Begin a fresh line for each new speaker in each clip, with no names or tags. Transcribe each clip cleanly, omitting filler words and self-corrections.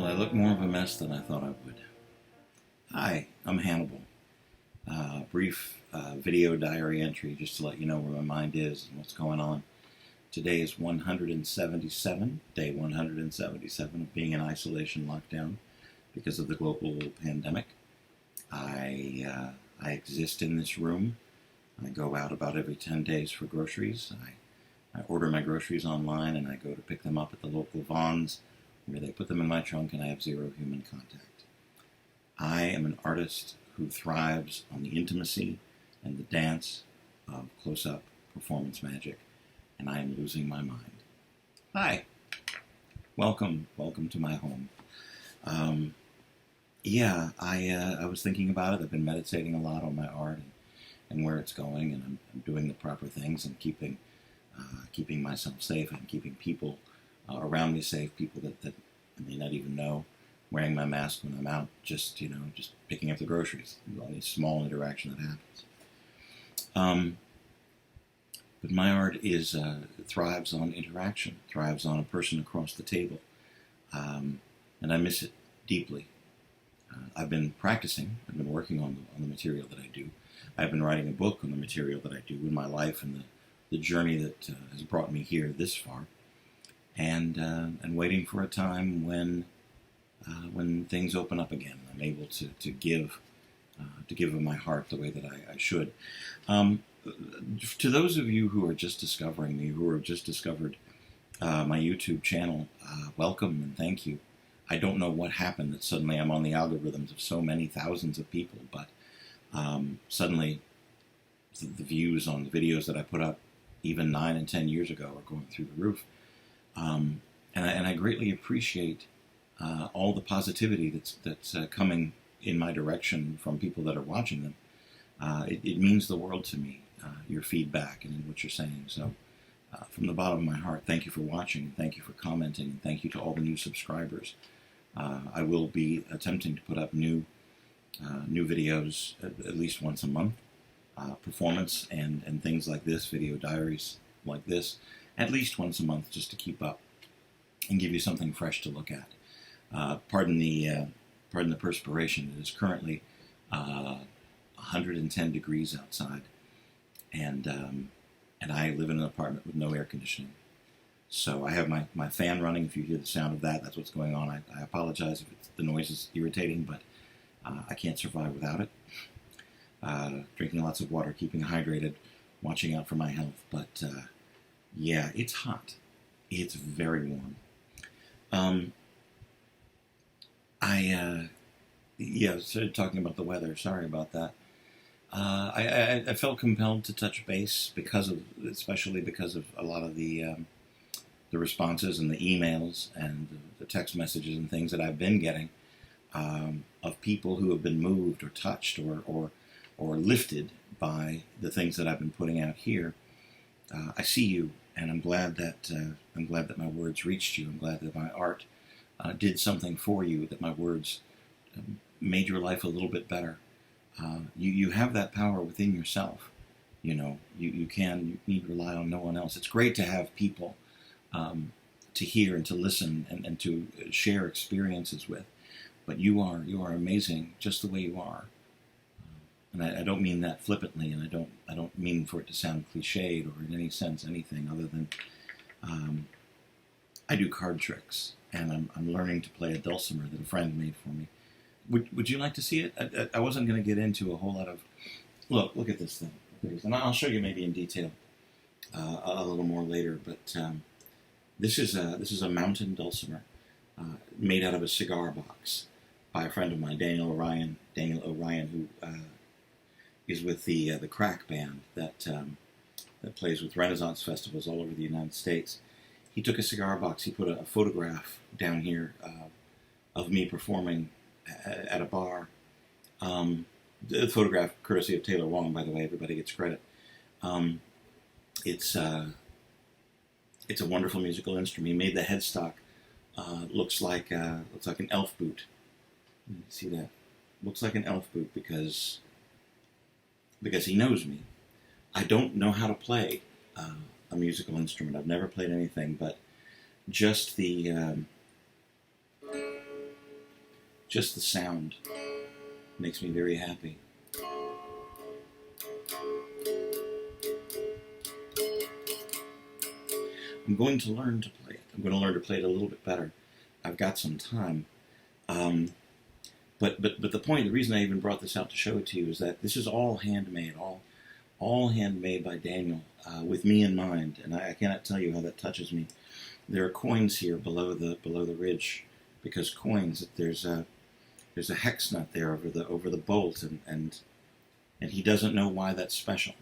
I look more of a mess than I thought I would. Hi, I'm Hannibal. Brief video diary entry just to let you know where my mind is and what's going on. Today is 177, day 177 of being in isolation lockdown because of the global pandemic. I exist in this room. I go out about every 10 days for groceries. I order my groceries online and I go to pick them up at the local Vons, where they put them in my trunk and I have zero human contact. I am an artist who thrives on the intimacy and the dance of close-up performance magic, and I am losing my mind. Hi. Welcome to my home. I was thinking about it. I've been meditating a lot on my art and where it's going, and I'm doing the proper things and keeping myself safe and keeping people around me safe, people that I may not even know, wearing my mask when I'm out, just picking up the groceries, any small interaction that happens. But my art thrives on interaction, thrives on a person across the table, and I miss it deeply. I've been practicing, I've been working on the material that I do. I've been writing a book on the material that I do in my life and the journey that has brought me here this far, and waiting for a time when things open up again. I'm able to give of my heart the way that I should. To those of you who are just discovering me, who have just discovered my YouTube channel, welcome and thank you. I don't know what happened that suddenly I'm on the algorithms of so many thousands of people, but suddenly the views on the videos that I put up even 9 and 10 years ago are going through the roof. And I greatly appreciate all the positivity that's coming in my direction from people that are watching them. It means the world to me, your feedback and what you're saying. So from the bottom of my heart, thank you for watching, thank you for commenting, and thank you to all the new subscribers. I will be attempting to put up new videos at least once a month, performance and things like this, video diaries like this, at least once a month, just to keep up and give you something fresh to look at. Pardon the perspiration. It is currently 110 degrees outside, and I live in an apartment with no air conditioning. So I have my fan running. If you hear the sound of that, that's what's going on. I apologize if the noise is irritating, but I can't survive without it. Drinking lots of water, keeping hydrated, watching out for my health. But yeah, it's hot. It's very warm. Started talking about the weather. Sorry about that. I felt compelled to touch base especially because of a lot of the responses and the emails and the text messages and things that I've been getting of people who have been moved or touched or lifted by the things that I've been putting out here. I see you, and I'm glad that my words reached you. I'm glad that my art did something for you, that my words made your life a little bit better. You have that power within yourself. You need to rely on no one else. It's great to have people to hear and to listen and to share experiences with. But you are amazing just the way you are. And I don't mean that flippantly, and I don't mean for it to sound cliched or in any sense anything other than I do card tricks, and I'm learning to play a dulcimer that a friend made for me. Would you like to see it? I wasn't going to get into a whole lot of... Look at this thing. And I'll show you maybe in detail a little more later, but this is a mountain dulcimer made out of a cigar box by a friend of mine, Daniel O'Ryan, who is with the Crack band that plays with Renaissance festivals all over the United States. He took a cigar box, he put a photograph down here of me performing at a bar. The photograph, courtesy of Taylor Wong, by the way, everybody gets credit. It's a wonderful musical instrument. He made the headstock looks like an elf boot. See that? Looks like an elf boot because he knows me. I don't know how to play a musical instrument. I've never played anything, but just the Just the sound makes me very happy. I'm going to learn to play it. I'm going to learn to play it a little bit better. I've got some time. But the point, the reason I even brought this out to show it to you is that this is all handmade, all handmade by Daniel, with me in mind, and I cannot tell you how that touches me. There are coins here below the ridge, because coins, there's a hex nut there over the bolt, and he doesn't know why that's special.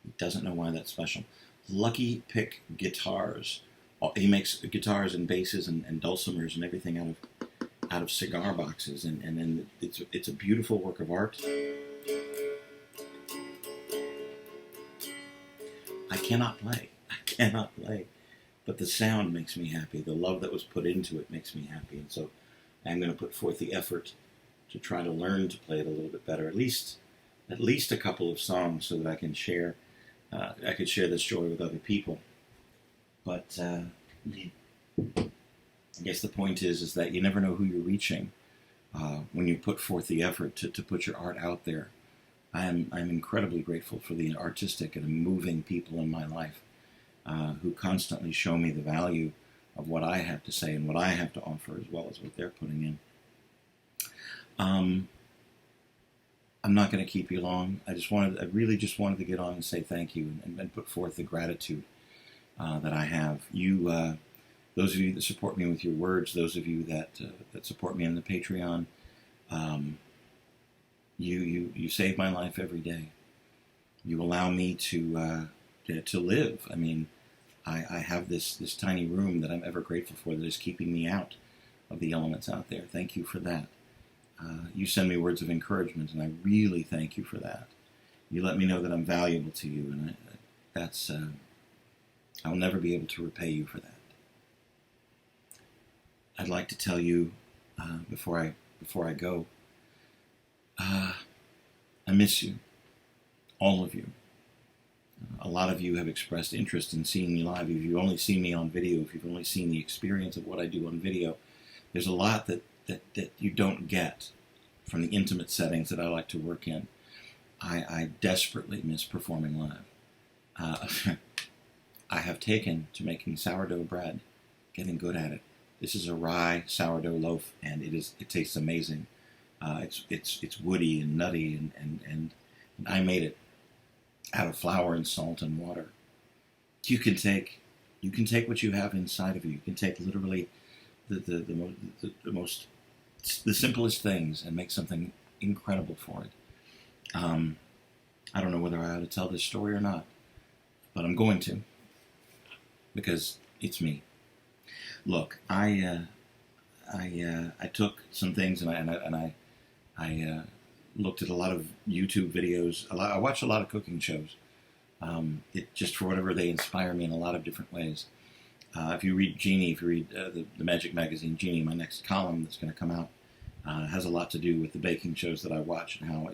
He doesn't know why that's special. Lucky Pick Guitars. He makes guitars and basses and dulcimers and everything out of cigar boxes, and it's a beautiful work of art. I cannot play, but the sound makes me happy. The love that was put into it makes me happy, and so I'm going to put forth the effort to try to learn to play it a little bit better, at least a couple of songs, so that I can share. I could share this joy with other people. But I guess the point is that you never know who you're reaching when you put forth the effort to put your art out there. I'm incredibly grateful for the artistic and moving people in my life who constantly show me the value of what I have to say and what I have to offer, as well as what they're putting in. I'm not going to keep you long. I really just wanted to get on and say thank you and put forth the gratitude that I have. You, those of you that support me with your words, those of you that support me on the Patreon, you save my life every day. You allow me to live. I mean, I have this tiny room that I'm ever grateful for, that is keeping me out of the elements out there. Thank you for that. You send me words of encouragement, and I really thank you for that. You let me know that I'm valuable to you, and that's I'll never be able to repay you for that. I'd like to tell you before I go, I miss you, all of you. A lot of you have expressed interest in seeing me live. If you've only seen me on video, if you've only seen the experience of what I do on video, there's a lot that you don't get from the intimate settings that I like to work in. I desperately miss performing live. I have taken to making sourdough bread, getting good at it. This is a rye sourdough loaf, and it tastes amazing. It's woody and nutty, and I made it out of flour and salt and water. You can take what you have inside of you. You can take literally the simplest things and make something incredible for it. I don't know whether I ought to tell this story or not, but I'm going to, because it's me. Look, I took some things and I looked at a lot of YouTube videos. I watch a lot of cooking shows. It just, for whatever, they inspire me in a lot of different ways. If you read Genie, the Magic Magazine Genie, my next column that's going to come out has a lot to do with the baking shows that I watch and how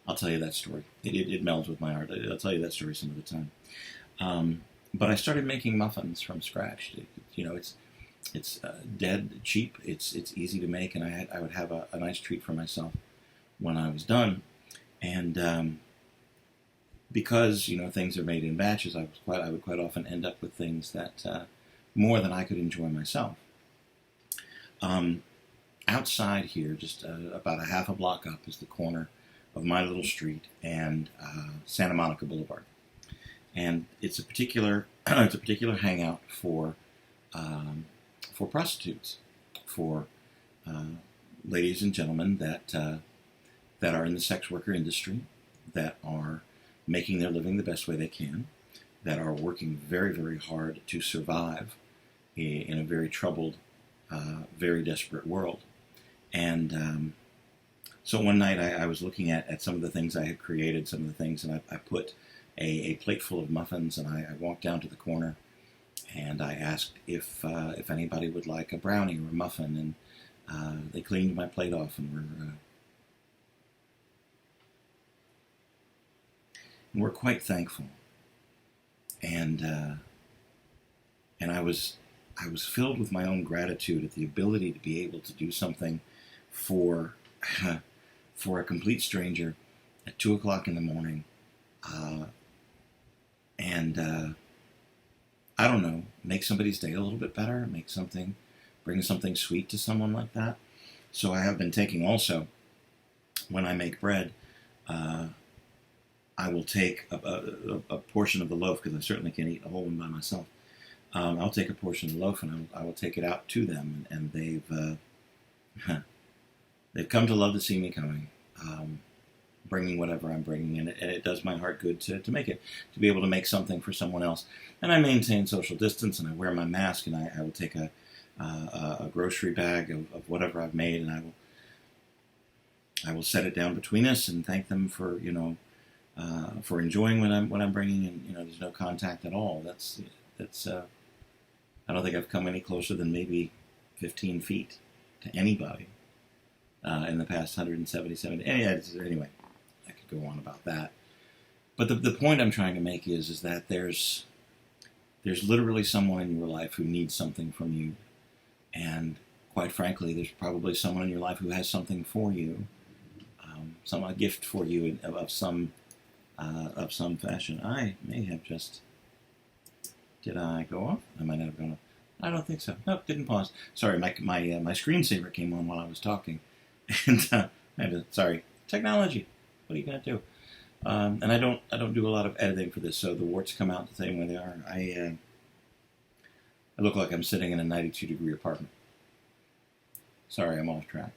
I'll tell you that story. It melds with my art. I'll tell you that story some of the time. But I started making muffins from scratch. It's dead cheap. It's easy to make, and I would have a nice treat for myself when I was done. And because things are made in batches, I would quite often end up with things that more than I could enjoy myself. Outside here, just about a half a block up, is the corner of my little street and Santa Monica Boulevard, and it's a particular hangout for prostitutes, for ladies and gentlemen that are in the sex worker industry, that are making their living the best way they can, that are working very, very hard to survive in a very troubled, very desperate world. And so one night I was looking at some of the things I had created, some of the things, and I put a plate full of muffins, and I walked down to the corner, and I asked if anybody would like a brownie or a muffin, and they cleaned my plate off and were quite thankful. And I was I was filled with my own gratitude at the ability to be able to do something for for a complete stranger at 2 o'clock in the morning, and I don't know, make somebody's day a little bit better, bring something sweet to someone like that. So I have been taking also, when I make bread, I will take a portion of the loaf, because I certainly can't eat a whole one by myself. I'll take a portion of the loaf and I will take it out to them, and they've come to love to see me coming, bringing whatever I'm bringing, and it does my heart good to make it, to be able to make something for someone else. And I maintain social distance, and I wear my mask, and I will take a grocery bag of whatever I've made, and I will set it down between us and thank them for for enjoying what I'm bringing, and there's no contact at all. That's I don't think I've come any closer than maybe 15 feet to anybody in the past 177 days. Anyway, I could go on about that. But the point I'm trying to make is that there's literally someone in your life who needs something from you. And quite frankly, there's probably someone in your life who has something for you, a gift for you of some fashion. I may have just... Did I go off? I might not have gone off. I don't think so. Nope, didn't pause. Sorry, my screensaver came on while I was talking, and sorry, technology. What are you gonna do? And I don't do a lot of editing for this, so the warts come out the same way they are. I look like I'm sitting in a 92-degree apartment. Sorry, I'm off track.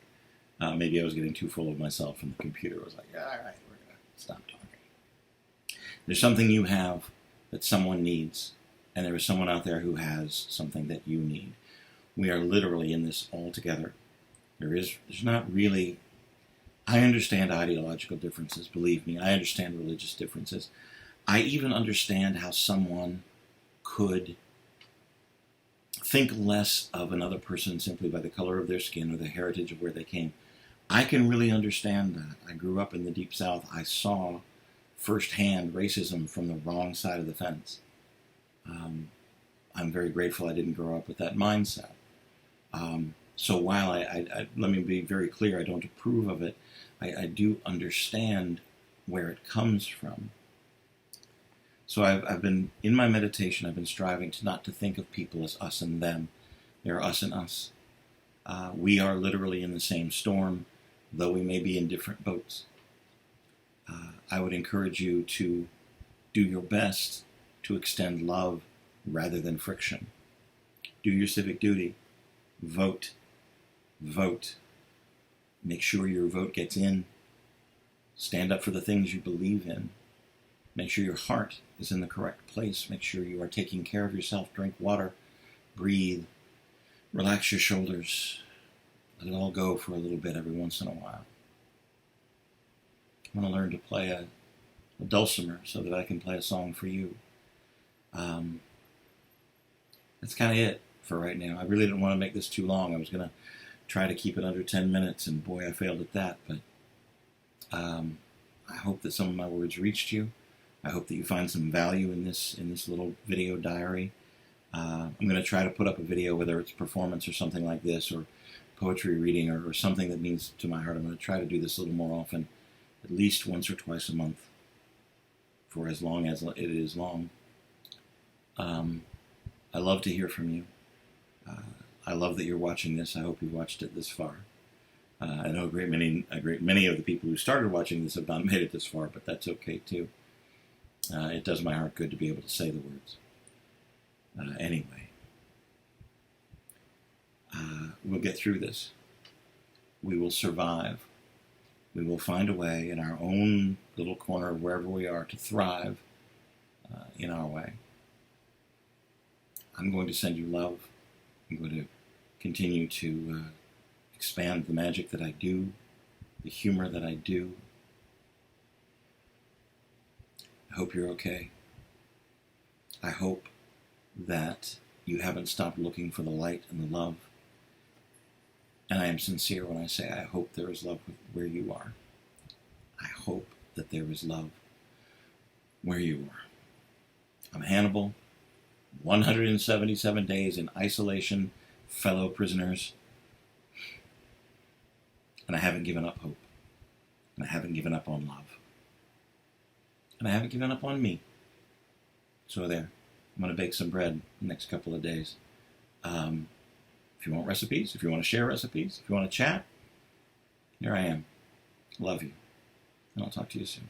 Maybe I was getting too full of myself, and the computer was like, all right, we're gonna stop talking. There's something you have that someone needs. And there is someone out there who has something that you need. We are literally in this all together. There's not really... I understand ideological differences, believe me. I understand religious differences. I even understand how someone could think less of another person simply by the color of their skin or the heritage of where they came. I can really understand that. I grew up in the Deep South. I saw firsthand racism from the wrong side of the fence. I'm very grateful I didn't grow up with that mindset. So while I let me be very clear, I don't approve of it, I do understand where it comes from. So I've been, in my meditation, I've been striving not to think of people as us and them. They're us and us. We are literally in the same storm, though we may be in different boats. I would encourage you to do your best to extend love rather than friction. Do your civic duty. Vote. Vote. Make sure your vote gets in. Stand up for the things you believe in. Make sure your heart is in the correct place. Make sure you are taking care of yourself. Drink water. Breathe. Relax your shoulders. Let it all go for a little bit every once in a while. I want to learn to play a dulcimer so that I can play a song for you. That's kind of it for right now. I really didn't want to make this too long. I was going to try to keep it under 10 minutes, and boy, I failed at that. But I hope that some of my words reached you. I hope that you find some value in this little video diary. I'm going to try to put up a video, whether it's performance or something like this, or poetry reading, or something that means to my heart. I'm going to try to do this a little more often, at least once or twice a month, for as long as it is long. I love to hear from you. I love that you're watching this. I hope you've watched it this far. I know a great many of the people who started watching this have not made it this far, but that's okay too. It does my heart good to be able to say the words. Anyway, we'll get through this. We will survive. We will find a way in our own little corner, wherever we are, to thrive in our way. I'm going to send you love. I'm going to continue to expand the magic that I do, the humor that I do. I hope you're okay. I hope that you haven't stopped looking for the light and the love. And I am sincere when I say I hope there is love where you are. I hope that there is love where you are. I'm Hannibal. 177 days in isolation, fellow prisoners, and I haven't given up hope. And I haven't given up on love. And I haven't given up on me. So there. I'm going to bake some bread the next couple of days. If you want recipes, if you want to share recipes, if you want to chat, here I am. Love you. And I'll talk to you soon.